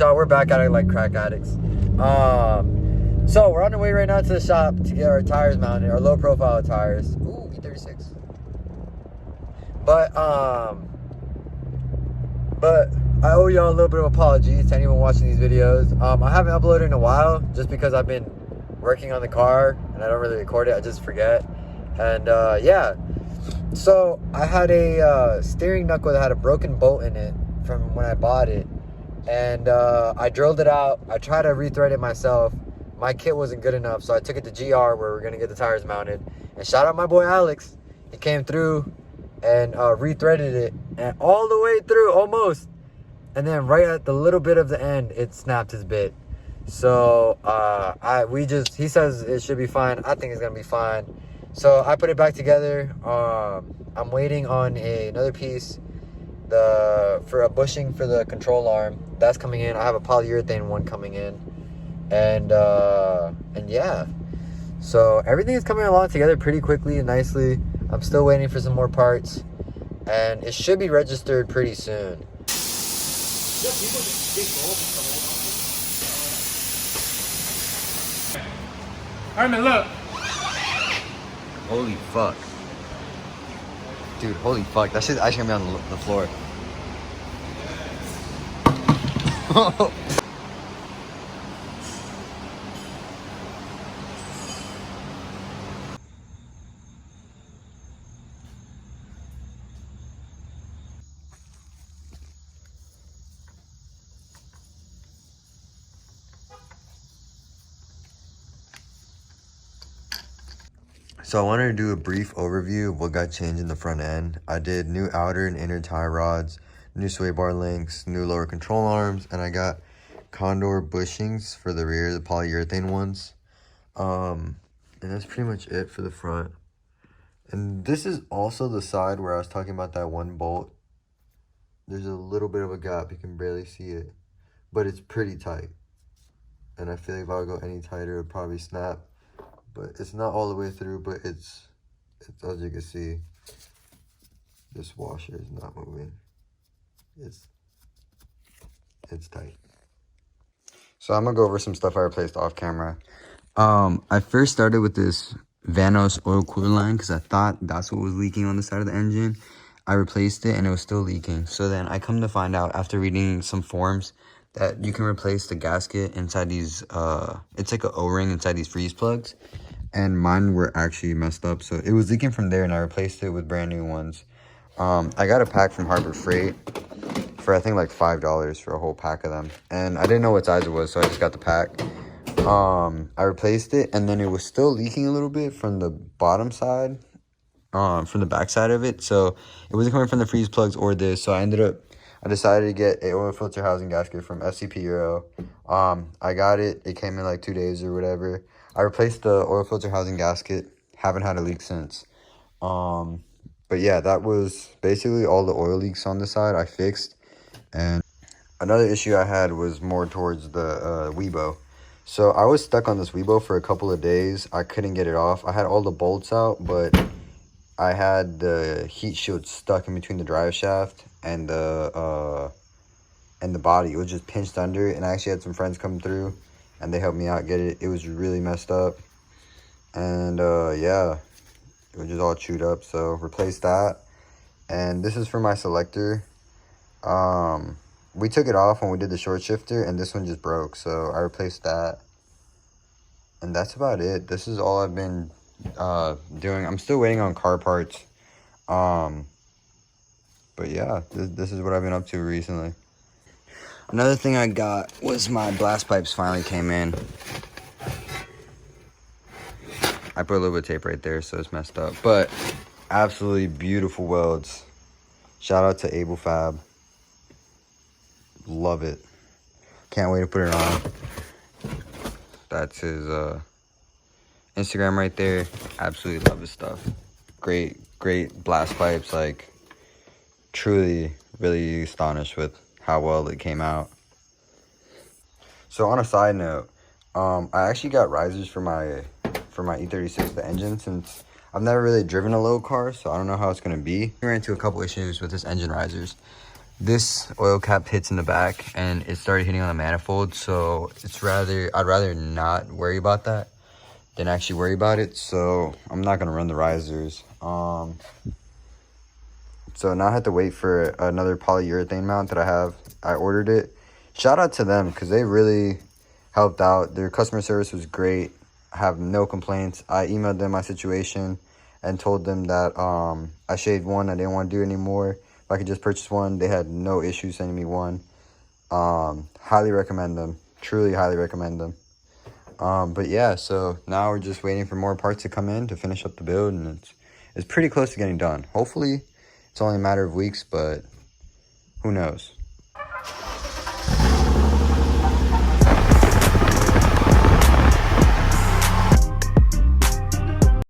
y'all, we're back at it like crack addicts. So we're on the way right now to the shop to get our tires mounted, our low profile tires. Ooh, E36. But I owe y'all a little bit of apology to anyone watching these videos. I haven't uploaded in a while just because I've been working on the car and I don't really record it. I just forget. And yeah, so I had a steering knuckle that had a broken bolt in it from when I bought it, and I drilled it out. I tried to rethread it myself. My kit wasn't good enough, so I took it to GR where we're gonna get the tires mounted. And shout out my boy Alex. He came through and rethreaded it, and all the way through almost. And then right at the little bit of the end, it snapped his bit. So he says it should be fine. I think it's gonna be fine. So I put it back together. I'm waiting on another piece for a bushing for the control arm. That's coming in. I have a polyurethane one coming in. And yeah. So everything is coming along together pretty quickly and nicely. I'm still waiting for some more parts. And it should be registered pretty soon. Alright, man, look. Holy fuck. Dude, holy fuck. That shit's actually gonna be on the floor. So I wanted to do a brief overview of what got changed in the front end. I did new outer and inner tie rods, new sway bar links, new lower control arms, and I got condor bushings for the rear, the polyurethane ones. And that's pretty much it for the front. And this is also the side where I was talking about that one bolt. There's a little bit of a gap, you can barely see it, but it's pretty tight. And I feel like if I would go any tighter, it would probably snap. But it's not all the way through, but it's as you can see, this washer is not moving. It's tight. So I'm gonna go over some stuff I replaced off camera. I first started with this Vanos oil cooler line because I thought that's what was leaking on the side of the engine. I replaced it and it was still leaking. So then I come to find out after reading some forums that you can replace the gasket inside these, it's like an O-ring inside these freeze plugs. And mine were actually messed up. So it was leaking from there and I replaced it with brand new ones. I got a pack from Harbor Freight for I think like $5 for a whole pack of them. And I didn't know what size it was, so I just got the pack. I replaced it and then it was still leaking a little bit from the bottom side, from the back side of it. So it wasn't coming from the freeze plugs or this. So I decided to get a oil filter housing gasket from FCP Euro. I got it. It came in like 2 days or whatever. I replaced the oil filter housing gasket. Haven't had a leak since. But yeah, that was basically all the oil leaks on the side I fixed. And another issue I had was more towards the Weebo. So I was stuck on this Weebo for a couple of days. I couldn't get it off. I had all the bolts out, but I had the heat shield stuck in between the drive shaft and the body. It was just pinched under, and I actually had some friends come through and they helped me out get it. It was really messed up, and yeah, it was just all chewed up. So replaced that. And this is for my selector. We took it off when we did the short shifter and this one just broke, so I replaced that. And that's about it. This is all I've been doing. I'm still waiting on car parts. But yeah, this is what I've been up to recently. Another thing I got was my blast pipes finally came in. I put a little bit of tape right there, so it's messed up. But absolutely beautiful welds. Shout out to Able Fab. Love it. Can't wait to put it on. That's his Instagram right there. Absolutely love his stuff. Great blast pipes. Like, truly, really astonished with how well it came out. So on a side note, I actually got risers for my E36, the engine, since I've never really driven a low car, so I don't know how it's gonna be. I ran into a couple issues with this engine risers. this oil cap hits in the back and it started hitting on the manifold, so I'd rather not worry about that than actually worry about it. So I'm not gonna run the risers. So now I have to wait for another polyurethane mount that I ordered it. Shout out to them because they really helped out. Their customer service was great. I have no complaints. I emailed them my situation and told them that I shaved one. I didn't want to do it anymore. If I could just purchase one, they had no issue sending me one. Highly recommend them. Truly highly recommend them. But yeah, so now we're just waiting for more parts to come in to finish up the build, and it's pretty close to getting done. Hopefully, it's only a matter of weeks, but who knows?